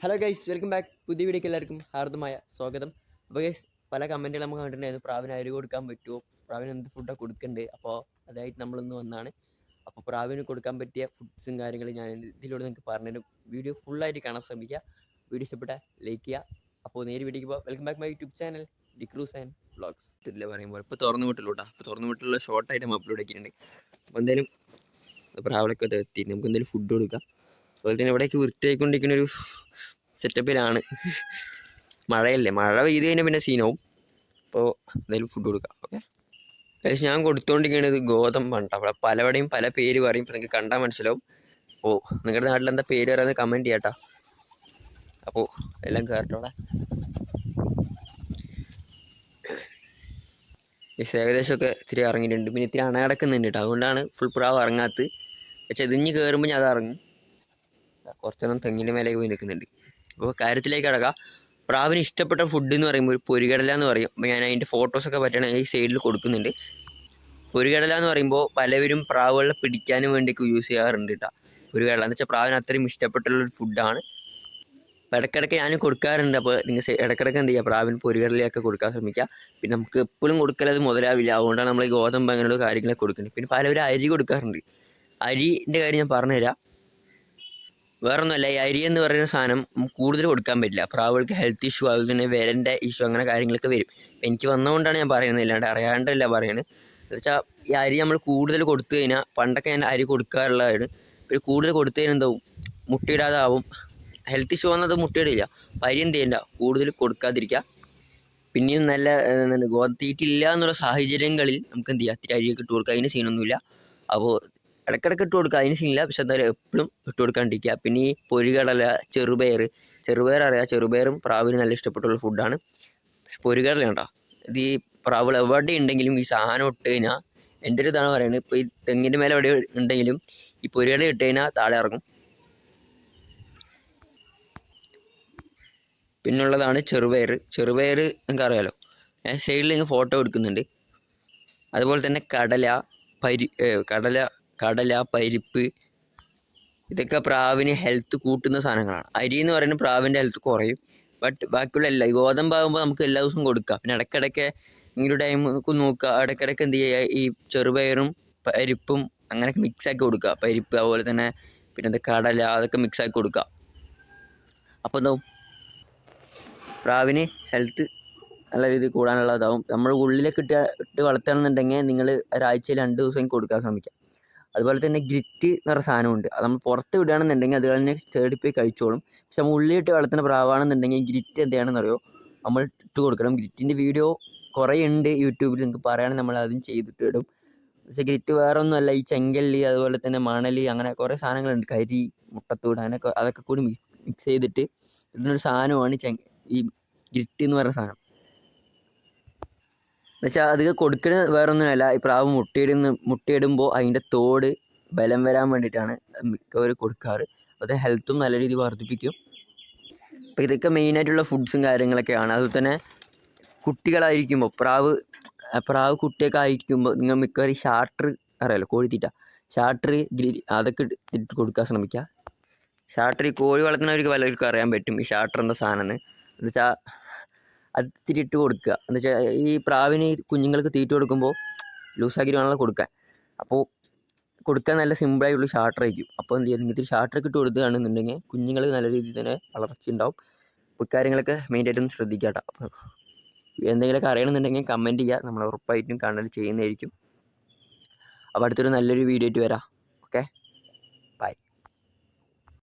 Hello guys, welcome back. പുതിയ വീഡിയോക്ക് എല്ലാവർക്കും ഹാർദമായ സ്വാഗതം. അപ്പോൾ ഗൈസ്, പല കമൻറ്റുകൾ നമുക്ക് കണ്ടിട്ടുണ്ടായിരുന്നു. പ്രാവിന് അരി കൊടുക്കാൻ പറ്റുമോ, പ്രാവിന് എന്ത് ഫുഡാണ് കൊടുക്കേണ്ടത്. അപ്പോൾ അതായിട്ട് നമ്മളൊന്ന് വന്നാണ്. അപ്പോൾ പ്രാവിന് കൊടുക്കാൻ പറ്റിയ ഫുഡ്സും കാര്യങ്ങളും ഞാൻ ഇതിലൂടെ നിങ്ങൾക്ക് പറഞ്ഞുതരും. വീഡിയോ ഫുള്ളായിട്ട് കാണാൻ ശ്രമിക്കുക. വീഡിയോ ഇഷ്ടപ്പെട്ട ലൈക്ക് ചെയ്യുക. അപ്പോൾ നേരെ വീഡിയോക്ക് പോകാം. Welcome back my YouTube channel D'Cruz and vlogs. ഇതിൽ പറയുമ്പോൾ ഇപ്പോൾ തുറന്നു വിട്ടുള്ളൂട്ടാ. അപ്പോൾ തുറന്നു വിട്ടുള്ള ഷോർട്ടായിട്ട് നമ്മൾ അപ്ലോഡ് ആക്കിയിട്ടുണ്ട്. അപ്പോൾ എന്തായാലും പ്രാവിളൊക്കെ എത്തി നമുക്ക് എന്തായാലും ഫുഡ് കൊടുക്കാം. അതുപോലെ തന്നെ ഇവിടേക്ക് വൃത്തിയായിക്കൊണ്ടിരിക്കുന്ന ഒരു സെറ്റപ്പിലാണ്. മഴയല്ലേ, മഴ പെയ്ത് കഴിഞ്ഞാൽ പിന്നെ സീനാവും. അപ്പോൾ എന്തായാലും ഫുഡ് കൊടുക്കാം. ഓക്കെ, ഏകദേശം ഞാൻ കൊടുത്തുകൊണ്ടിരിക്കുന്നത് ഗോതമ്പാണ്. അവിടെ പലവിടെയും പല പേര് പറയും. ഇപ്പോൾ നിങ്ങൾക്ക് കണ്ടാൽ മനസ്സിലാവും. അപ്പോൾ നിങ്ങളുടെ നാട്ടിൽ എന്താ പേര് പറയുന്നത് കമൻറ്റ് ചെയ്യാട്ടോ. അപ്പോൾ എല്ലാം കയറട്ടോടെ. ഏകദേശമൊക്കെ ഇത്തിരി ഇറങ്ങിയിട്ടുണ്ട്. പിന്നെ ഇത്തിരി അണയടക്കുന്നുണ്ട് കേട്ടോ. അതുകൊണ്ടാണ് ഫുൾ പ്രാവ് ഇറങ്ങാത്തത്. പക്ഷേ ഇതിഞ്ഞ് കയറുമ്പോൾ ഞാൻ അത് ഇറങ്ങും. കുറച്ചൊന്നും തെങ്ങിൻ്റെ മേലേക്ക് പോയി നിൽക്കുന്നുണ്ട്. അപ്പോൾ കാര്യത്തിലേക്ക് കിടക്കാം. പ്രാവിന് ഇഷ്ടപ്പെട്ട ഫുഡ് എന്ന് പറയുമ്പോൾ ഒരു പൊരികടല എന്ന് പറയും. ഞാൻ അതിൻ്റെ ഫോട്ടോസൊക്കെ പറ്റുകയാണെങ്കിൽ ഈ സൈഡിൽ കൊടുക്കുന്നുണ്ട്. പൊരികടല എന്ന് പറയുമ്പോൾ പലവരും പ്രാവുകളെ പിടിക്കാനും വേണ്ടിയൊക്കെ യൂസ് ചെയ്യാറുണ്ട് കേട്ടോ. പൊരികടല എന്ന് വെച്ചാൽ പ്രാവിന് അത്രയും ഇഷ്ടപ്പെട്ടുള്ളൊരു ഫുഡാണ്. അപ്പോൾ ഇടയ്ക്കിടയ്ക്ക് ഞാൻ കൊടുക്കാറുണ്ട്. അപ്പോൾ നിങ്ങൾ ഇടയ്ക്കിടയ്ക്ക് എന്ത് ചെയ്യുക, പ്രാവിന് പൊരികടലയൊക്കെ കൊടുക്കാൻ ശ്രമിക്കുക. പിന്നെ നമുക്ക് എപ്പോഴും കൊടുക്കലത് മുതലാവില്ല. അതുകൊണ്ടാണ് നമ്മൾ ഈ ഗോതമ്പ് അങ്ങനെയുള്ള കാര്യങ്ങളൊക്കെ കൊടുക്കുന്നത്. പിന്നെ പലവരും അരി കൊടുക്കാറുണ്ട്. അരിൻ്റെ കാര്യം ഞാൻ പറഞ്ഞുതരാം. വേറൊന്നുമല്ല, ഈ അരി എന്ന് പറയുന്ന സാധനം കൂടുതൽ കൊടുക്കാൻ പറ്റില്ല. പ്രാവുകൾക്ക് ഹെൽത്ത് ഇഷ്യൂ, അതുപോലെ തന്നെ വിരൻ്റെ ഇഷ്യൂ, അങ്ങനെ കാര്യങ്ങളൊക്കെ വരും. എനിക്ക് വന്നതുകൊണ്ടാണ് ഞാൻ പറയുന്നത്, ഇല്ലാണ്ട് അറിയാണ്ടല്ല പറയുന്നത്. എന്ന് വെച്ചാൽ ഈ അരി നമ്മൾ കൂടുതൽ കൊടുത്തു കഴിഞ്ഞാൽ, പണ്ടൊക്കെ ഞാൻ അരി കൊടുക്കാറുള്ളതാണ്. പിന്നെ കൂടുതൽ കൊടുത്തു കഴിഞ്ഞാൽ എന്താവും, മുട്ടയിടാതാവും. ഹെൽത്ത് ഇഷ്യൂ വന്നത് മുട്ടയിടില്ല. അപ്പം അരി എന്ത് ചെയ്യണ്ട, കൂടുതൽ കൊടുക്കാതിരിക്കുക. പിന്നെയും നല്ല ഗോതത്തീറ്റില്ല എന്നുള്ള സാഹചര്യങ്ങളിൽ നമുക്ക് എന്ത് ചെയ്യുക, ഇത്തിരി അരിയൊക്കെ ഇട്ട് കൊടുക്കുക. അതിന് സീനൊന്നുമില്ല. അപ്പോൾ ഇടയ്ക്കിടയ്ക്ക് ഇട്ട് കൊടുക്കുക, അതിന് സീനില്ല. പക്ഷെ എന്തായാലും എപ്പോഴും ഇട്ട് കൊടുക്കാണ്ടിരിക്കുക. പിന്നെ ഈ പൊരികടല, ചെറുപയർ അറിയാം. ചെറുപയറും പ്രാവിന് നല്ല ഇഷ്ടപ്പെട്ടുള്ള ഫുഡാണ്. പക്ഷെ പൊരികടല ഉണ്ടോ, ഇത് ഈ പ്രാവുകൾ എവിടെ ഉണ്ടെങ്കിലും ഈ സാധനം ഇട്ട് കഴിഞ്ഞാൽ, എൻ്റെ ഒരു ഇതാണ് പറയുന്നത്. ഇപ്പോൾ ഈ തെങ്ങിൻ്റെ മേലെ എവിടെ ഉണ്ടെങ്കിലും ഈ പൊരികടല ഇട്ട് കഴിഞ്ഞാൽ താഴെ ഇറങ്ങും. പിന്നുള്ളതാണ് ചെറുപയർ നിങ്ങൾക്ക് അറിയാമല്ലോ. സൈഡിൽ നിങ്ങൾ ഫോട്ടോ എടുക്കുന്നുണ്ട്. അതുപോലെ തന്നെ കടല, പരിപ്പ്, ഇതൊക്കെ പ്രാവിന് ഹെൽത്ത് കൂട്ടുന്ന സാധനങ്ങളാണ്. അരി എന്ന് പറയുന്നത് പ്രാവിൻ്റെ ഹെൽത്ത് കുറയും. ബട്ട് ബാക്കിയുള്ള ഈ ഗോതമ്പാകുമ്പോൾ നമുക്ക് എല്ലാ ദിവസവും കൊടുക്കാം. പിന്നെ ഇടയ്ക്കിടയ്ക്ക് ഇങ്ങനെ ടൈം നോക്കുക. ഇടയ്ക്കിടയ്ക്ക് എന്ത് ചെയ്യുക, ഈ ചെറുപയറും പരിപ്പും അങ്ങനെയൊക്കെ മിക്സാക്കി കൊടുക്കുക. പരിപ്പ് അതുപോലെ തന്നെ പിന്നെ കടല, അതൊക്കെ മിക്സാക്കി കൊടുക്കുക. അപ്പോൾ എന്താവും, പ്രാവിന് ഹെൽത്ത് നല്ല രീതിയിൽ കൂടാനുള്ളതാവും. നമ്മൾ ഉള്ളിലേക്ക് ഇട്ട് വളർത്തണമെന്നുണ്ടെങ്കിൽ നിങ്ങൾ ഒരാഴ്ചയിൽ 2 ദിവസം കൊടുക്കാൻ ശ്രമിക്കാം. അതുപോലെ തന്നെ ഗ്രിറ്റ് എന്ന് പറഞ്ഞ സാധനമുണ്ട്. അത് നമ്മൾ പുറത്ത് വിടുകയാണെന്നുണ്ടെങ്കിൽ അത് തന്നെ തേടിപ്പോയി കഴിച്ചോളും. പക്ഷെ നമ്മൾ ഉള്ളിലിട്ട് വളർത്തുന്ന പ്രാവാണെന്നുണ്ടെങ്കിൽ ഗ്രിറ്റ് എന്താണെന്ന് അറിയോ, നമ്മൾ ഇട്ട് കൊടുക്കണം. ഗ്രിറ്റിൻ്റെ വീഡിയോ കുറേ ഉണ്ട് യൂട്യൂബിൽ, നിങ്ങൾക്ക് പറയുകയാണെങ്കിൽ നമ്മൾ അതും ചെയ്തിട്ട് ഇടും. പക്ഷേ ഗ്രിറ്റ് വേറെ ഒന്നുമല്ല, ഈ ചെങ്കല്ല്, അതുപോലെ തന്നെ മണൽ, അങ്ങനെ കുറേ സാധനങ്ങളുണ്ട്. കരി, മുട്ടത്തൂട്, അങ്ങനെയൊക്കെ അതൊക്കെ കൂടി മിക്സ് ചെയ്തിട്ട് ഇടുന്നൊരു സാധനമാണ് ഈ ഗ്രിറ്റ് എന്ന് പറയുന്ന സാധനം. എന്നുവെച്ചാൽ അത് കൊടുക്കുന്നത് വേറൊന്നുമല്ല, ഈ പ്രാവ് മുട്ടയിടുമ്പോൾ അതിൻ്റെ തോട് ബലം വരാൻ വേണ്ടിയിട്ടാണ് മിക്കവർ കൊടുക്കാറ്. അതുപോലെ ഹെൽത്തും നല്ല രീതിയിൽ വർദ്ധിപ്പിക്കും. അപ്പോൾ ഇതൊക്കെ മെയിനായിട്ടുള്ള ഫുഡ്സും കാര്യങ്ങളൊക്കെയാണ്. അതുപോലെ തന്നെ കുട്ടികളായിരിക്കുമ്പോൾ പ്രാവ് കുട്ടിയൊക്കെ ആയിരിക്കുമ്പോൾ നിങ്ങൾ മിക്കവരും ഷാർട്ടർ അറിയാമല്ലോ, കോഴിത്തീറ്റ, ഷാർട്ടർ, അതൊക്കെ ഇട്ട് കൊടുക്കാൻ ശ്രമിക്കുക. ഷാർട്ടർ ഈ കോഴി വളർത്തുന്നവർക്ക് പലർക്കും അറിയാൻ പറ്റും ഈ ഷാർട്ടർ എന്താ സാധനം എന്ന് വെച്ചാൽ. അത് ഇത്തിരി ഇട്ട് കൊടുക്കുക. എന്ന് വെച്ചാൽ ഈ പ്രാവിന് കുഞ്ഞുങ്ങൾക്ക് തീറ്റ കൊടുക്കുമ്പോൾ ലൂസാക്കി വേണമല്ലോ കൊടുക്കാൻ. അപ്പോൾ കൊടുക്കാൻ നല്ല സിമ്പിളായിട്ടുള്ള ഷാർട്ടർ ആയിരിക്കും. അപ്പോൾ എന്ത് ചെയ്യുക, ഇത്തിരി ഷാർട്ടറൊക്കെ ഇട്ട് കൊടുക്കുകയാണെന്നുണ്ടെങ്കിൽ കുഞ്ഞുങ്ങൾ നല്ല രീതിയിൽ തന്നെ വളർച്ച ഉണ്ടാവും. അപ്പോൾ ഇക്കാര്യങ്ങളൊക്കെ മെയിനായിട്ടൊന്ന് ശ്രദ്ധിക്കുക കേട്ടോ. അപ്പോൾ എന്തെങ്കിലുമൊക്കെ അറിയണമെന്നുണ്ടെങ്കിൽ കമൻറ്റ് ചെയ്യുക, നമ്മൾ ഉറപ്പായിട്ടും കണ്ടന്റ് ചെയ്യുന്നതായിരിക്കും. അപ്പോൾ അടുത്തൊരു നല്ലൊരു വീഡിയോ ആയിട്ട് വരാം. ഓക്കെ.